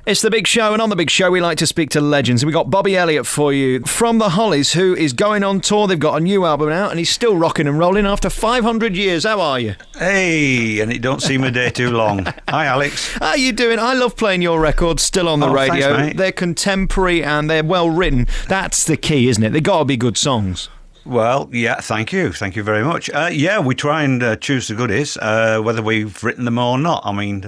It's The Big Show, and on The Big Show we like to speak to legends. We've got Bobby Elliot for you from the Hollies, who is going on tour. They've got a new album out and he's still rocking and rolling after 500 years. How are you? Hey, and it don't seem a day too long. Hi, Alex. How are you doing? I love playing your records still on the radio. Thanks, mate. They're contemporary and they're well written. That's the key, isn't it? They've got to be good songs. Well, yeah, thank you very much. We try and choose the goodies, whether we've written them or not. I mean,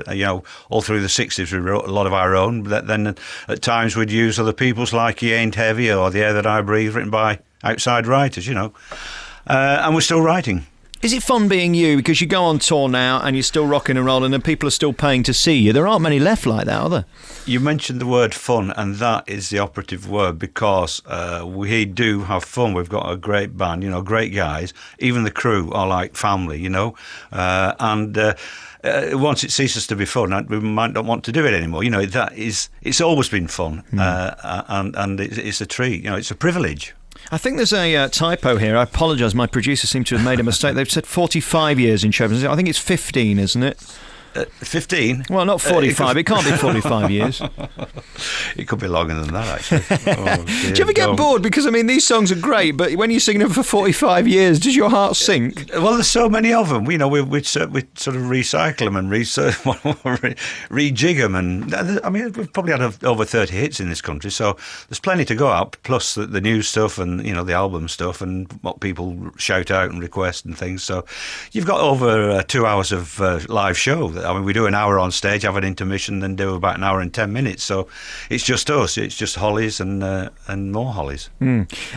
all through the 60s we wrote a lot of our own, but then at times we'd use other people's, like He Ain't Heavy or The Air That I Breathe, written by outside writers, and we're still writing. Is it fun being you? Because you go on tour now and you're still rocking and rolling and people are still paying to see you. There aren't many left like that, are there? You mentioned the word fun, and that is the operative word, because we do have fun. We've got a great band, great guys. Even the crew are like family, and once it ceases to be fun, we might not want to do it anymore. It's always been fun, and it's a treat. It's a privilege. I think there's a typo here. I apologise. My producer seemed to have made a mistake. They've said 45 years in show business. I think it's 15, isn't it? 15? Well, not 45. It can't be 45 years. It could be longer than that, actually. Do you ever get bored? Because, these songs are great, but when you're singing them for 45 years, does your heart sink? Well, there's so many of them. We sort of recycle them and rejig them. And we've probably had over 30 hits in this country, so there's plenty to go up, plus the new stuff and, the album stuff and what people shout out and request and things. So you've got over 2 hours of live show. We do an hour on stage, have an intermission, then do about an hour and 10 minutes. So it's just us. It's just Hollies and more Hollies.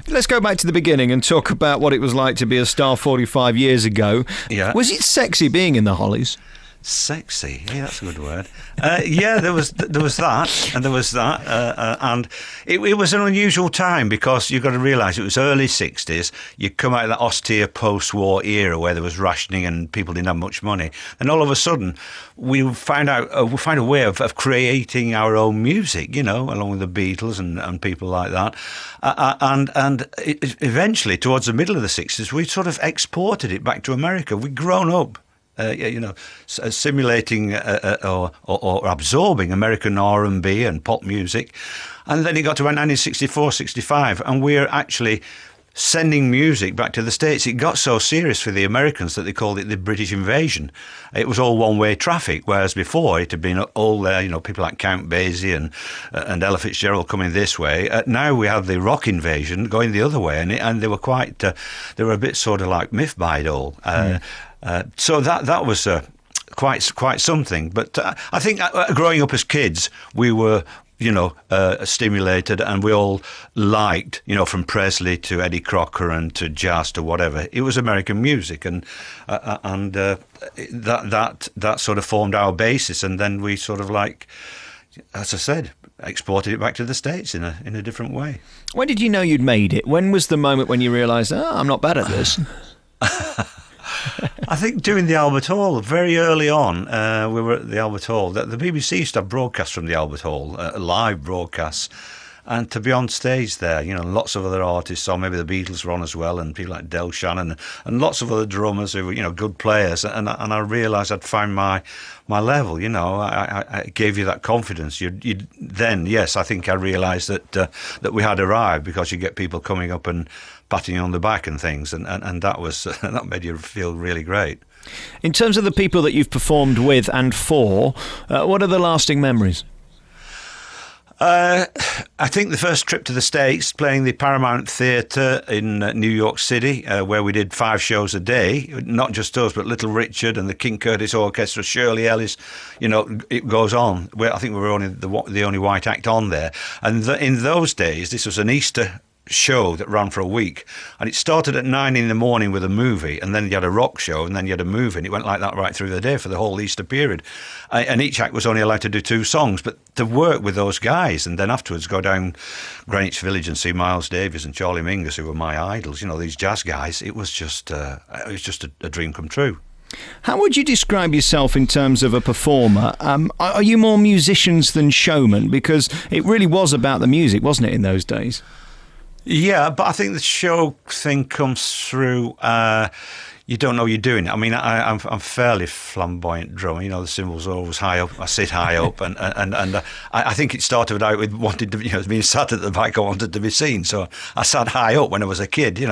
Let's go back to the beginning and talk about what it was like to be a star 45 years ago. Yeah. Was it sexy being in the Hollies? Sexy, yeah, that's a good word. There was that, and there was that, and it was an unusual time, because you've got to realise it was early 60s. You come out of that austere post-war era where there was rationing and people didn't have much money, and all of a sudden we find a way of creating our own music, along with the Beatles and people like that, and eventually towards the middle of the 60s we sort of exported it back to America. We'd grown up. Simulating or absorbing American R&B and pop music. And then it got to about 1964, 65, and we're actually sending music back to the States. It got so serious for the Americans that they called it the British invasion. It was all one-way traffic, whereas before it had been all there, people like Count Basie and Ella Fitzgerald coming this way. Now we have the rock invasion going the other way, and they were they were a bit sort of like myth by it all. So that was quite something. But I think growing up as kids, we were stimulated, and we all liked, from Presley to Eddie Crocker and to jazz to whatever. It was American music, and that sort of formed our basis. And then we sort of, like, as I said, exported it back to the States in a different way. When did you know you'd made it? When was the moment when you realised, I'm not bad at this? I think doing the Albert Hall very early on. We were at the Albert Hall. The BBC used to have broadcasts from the Albert Hall, live broadcasts, and to be on stage there, lots of other artists, or maybe the Beatles were on as well, and people like Del Shannon, and lots of other drummers who were, good players, and I realised I'd found my level. I gave you that confidence. Then, yes, I think I realised that we had arrived, because you get people coming up and patting you on the back and things, and that was that made you feel really great. In terms of the people that you've performed with and for, what are the lasting memories? I think the first trip to the States, playing the Paramount Theatre in New York City, where we did 5 shows a day, not just us, but Little Richard and the King Curtis Orchestra, Shirley Ellis, it goes on. I think we were only the only white act on there. And in those days, this was an Easter show that ran for a week, and it started at 9 in the morning with a movie, and then you had a rock show, and then you had a movie, and it went like that right through the day for the whole Easter period. And each act was only allowed to do 2 songs, but to work with those guys, and then afterwards go down Greenwich Village and see Miles Davis and Charlie Mingus, who were my idols, these jazz guys, it was just a dream come true. How would you describe yourself in terms of a performer? Are you more musicians than showmen? Because it really was about the music, wasn't it, in those days? Yeah, but I think the show thing comes through. you don't know you're doing it. I mean, I'm fairly flamboyant drummer. You know, the cymbals are always high up. I sit high up, and I think it started out with wanting to, being sat at the back. I wanted to be seen, so I sat high up when I was a kid.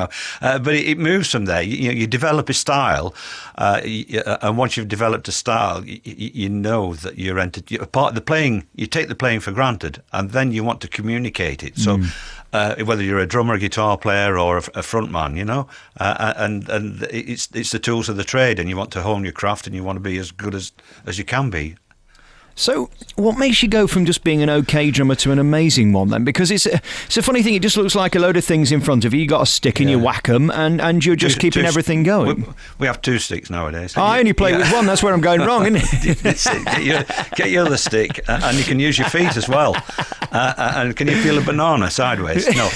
But it moves from there. You develop a style, and once you've developed a style, you know that you're entered. Part of the playing, you take the playing for granted, and then you want to communicate it. So. Whether you're a drummer, a guitar player, or a front man, and it's the tools of the trade, and you want to hone your craft, and you want to be as good as you can be. So what makes you go from just being an okay drummer to an amazing one then? Because it's a funny thing, it just looks like a load of things in front of you. You got a stick and you whack them, and you're just keeping everything going. We have 2 sticks nowadays. I only play with one, that's where I'm going wrong, isn't it? Get your other stick, and you can use your feet as well. And can you peel a banana sideways? No.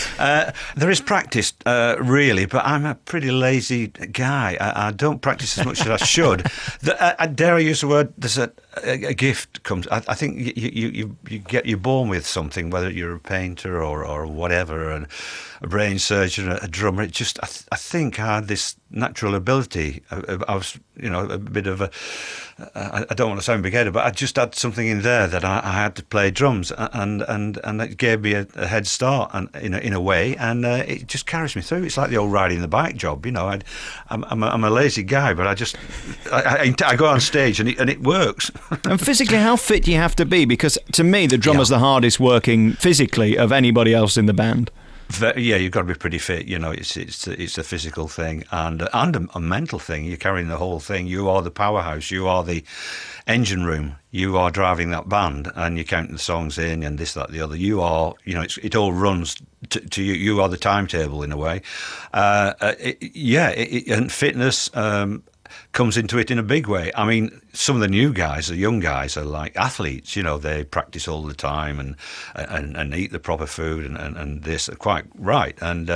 There is practice, really, but I'm a pretty lazy guy. I don't practice as much as I should. Dare I use the word, there's a gift comes. I think you're born with something, whether you're a painter or whatever, and a brain surgeon, a drummer. It just I think I had this natural ability. I was a bit of a. I don't want to sound big-headed, but I just had something in there that I had to play drums, and it gave me a head start, and in a way, and it just carries me through. It's like the old riding the bike job, I'm a lazy guy, but I go on stage and it works. And physically, how fit do you have to be? Because to me, the drummer's the hardest working physically of anybody else in the band. Yeah, you've got to be pretty fit. It's a physical thing and a mental thing. You're carrying the whole thing. You are the powerhouse. You are the engine room. You are driving that band, and you're counting the songs in and this, that, the other. You are, it all runs to you. You are the timetable in a way. And fitness. Comes into it in a big way. I mean, some of the new guys, the young guys, are like athletes. They practice all the time and eat the proper food and this. Quite right. And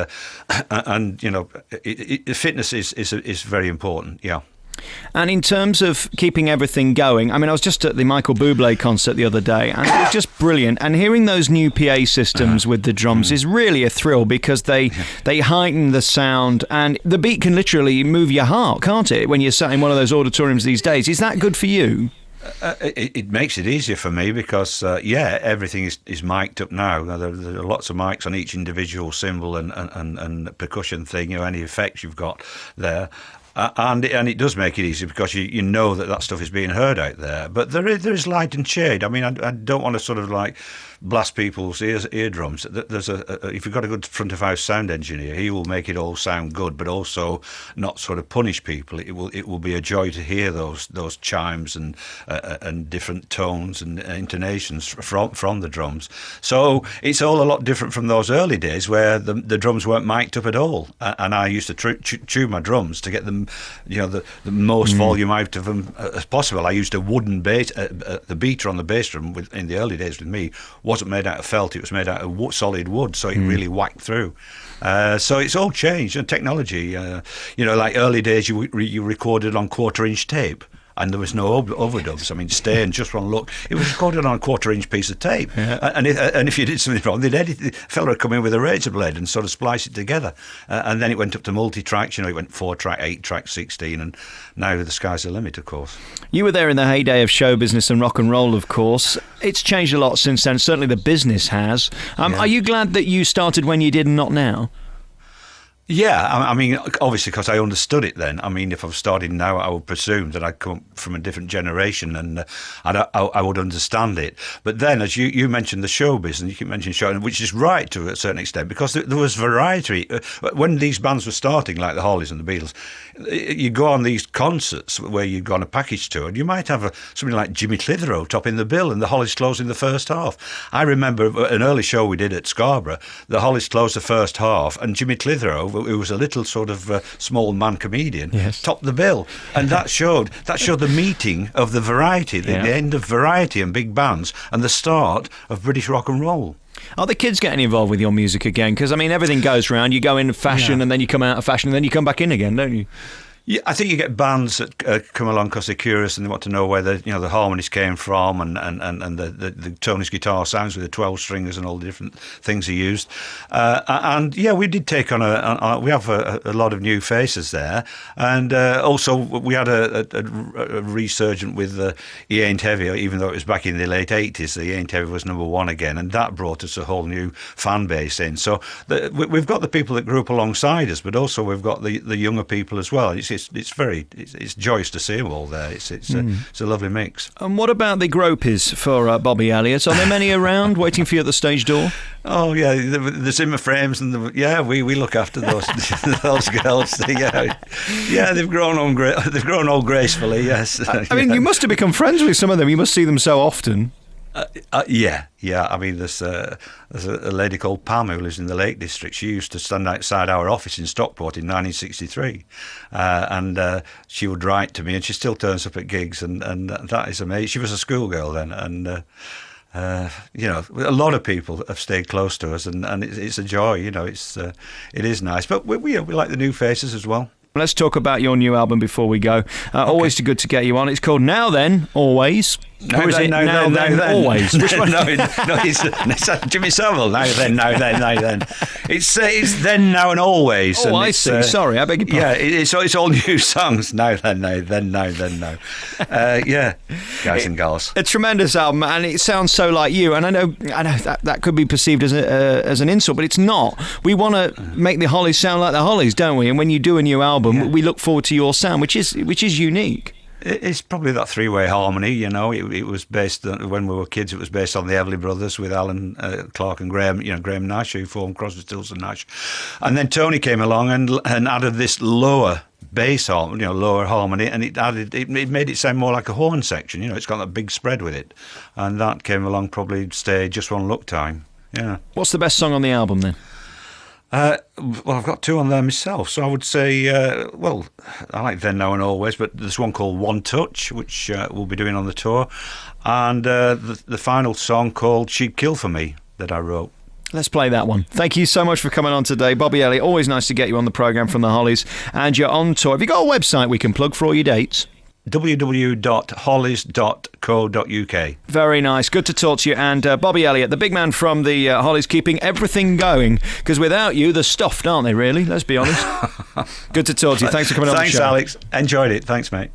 fitness is very important. Yeah. And in terms of keeping everything going, I mean, I was just at the Michael Bublé concert the other day, and it was just brilliant. And hearing those new PA systems with the drums is really a thrill, because they heighten the sound, and the beat can literally move your heart, can't it, when you're sat in one of those auditoriums these days? Is that good for you? It makes it easier for me because, everything is mic'd up now. There are lots of mics on each individual cymbal and percussion thing, any effects you've got there. And it does make it easy because you know that stuff is being heard out there. But there is light and shade. I mean, I don't want to sort of like blast people's eardrums. There's if you've got a good front of house sound engineer, he will make it all sound good, but also not sort of punish people. It will be a joy to hear those chimes and different tones and intonations from the drums. So it's all a lot different from those early days where the drums weren't mic'd up at all, and I used to tune my drums to get them, the most volume out of them as possible. I used a wooden bass. The beater on the bass drum in the early days with me wasn't made out of felt, it was made out of solid wood, so it really whacked through. So it's all changed, and technology, like early days you recorded on 1/4-inch tape, and there was no overdubs. I mean, Stain, just one look, it was recorded on a 1/4-inch piece of tape. Yeah. And if you did something wrong, they'd edit it. The fella would come in with a razor blade and sort of splice it together. And then it went up to multi-tracks, it went 4-track, 8-track, 16, and now the sky's the limit, of course. You were there in the heyday of show business and rock and roll, of course. It's changed a lot since then, certainly the business has. Are you glad that you started when you did and not now? Yeah, I mean, obviously, because I understood it then. I mean, if I was starting now, I would presume that I'd come from a different generation and I would understand it. But then, as you mentioned the show business, you keep mentioning show, which is right to a certain extent, because there was variety. When these bands were starting, like the Hollies and the Beatles, you go on these concerts where you go on a package tour, and you might have something like Jimmy Clitheroe topping the bill and the Hollies closing the first half. I remember an early show we did at Scarborough, the Hollies closed the first half, and Jimmy Clitheroe, who was a little sort of small man comedian, topped the bill, and that showed the meeting of the variety, the end of variety and big bands, and the start of British rock and roll. Are the kids getting involved with your music again? Because, I mean, everything goes round. You go in fashion and then you come out of fashion and then you come back in again, don't you? Yeah, I think you get bands that come along because they're curious and they want to know where the harmonies came from and the Tony's guitar sounds with the 12 stringers and all the different things he used. And yeah, we did take on we have a lot of new faces there, and also we had a resurgent with He Ain't Heavy, even though it was back in the late 80s. The He Ain't Heavy was number one again, and that brought us a whole new fan base in. So we've got the people that grew up alongside us, but also we've got the younger people as well. It's joyous to see them all there. It's a lovely mix. And what about the gropies for Bobby Elliot? Are there many around waiting for you at the stage door? Oh yeah, the Zimmer frames and we look after those those girls. They've grown on gracefully. Yes. I mean, you must have become friends with some of them. You must see them so often. Yeah. I mean, there's a lady called Pam who lives in the Lake District. She used to stand outside our office in Stockport in 1963, and she would write to me, and she still turns up at gigs, and that is amazing. She was a schoolgirl then, and a lot of people have stayed close to us, and it's a joy. It is nice, but we like the new faces as well. Let's talk about your new album before we go. Always good to get you on. It's called Now Then, Always. Or is it Now Then, Always? Which one? No, it's Jimmy Savile. Now Then. It's Then, Now and Always. Oh, and I see. Sorry, I beg your pardon. Yeah, it's all new songs. Now Then, Now. Yeah, guys and girls. A tremendous album, and it sounds so like you. And I know that could be perceived as an insult, but it's not. We want to make the Hollies sound like the Hollies, don't we? And when you do a new album, we look forward to your sound, which is unique. It's probably that three-way harmony, It was based on, when we were kids. It was based on the Everly Brothers with Alan Clark and Graham, Graham Nash, who formed Crosby, Stills and Nash, and then Tony came along and added this lower bass harmony, lower harmony, and it made it sound more like a horn section. It's got that big spread with it, and that came along probably stay Just One Look time. Yeah. What's the best song on the album then? Well, I've got two on there myself, so I would say, I like Then, Now and Always, but there's one called One Touch, which we'll be doing on the tour, and the final song called She'd Kill For Me that I wrote. Let's play that one. Thank you so much for coming on today. Bobby Elliot, always nice to get you on the programme from the Hollies, and you're on tour. Have you got a website we can plug for all your dates? www.hollies.co.uk. Very nice. Good to talk to you. And Bobby Elliot, the big man from the Hollies, keeping everything going, because without you, they're stuffed, aren't they, really? Let's be honest. Good to talk to you. Thanks for coming on the show. Thanks, Alex. Enjoyed it. Thanks, mate.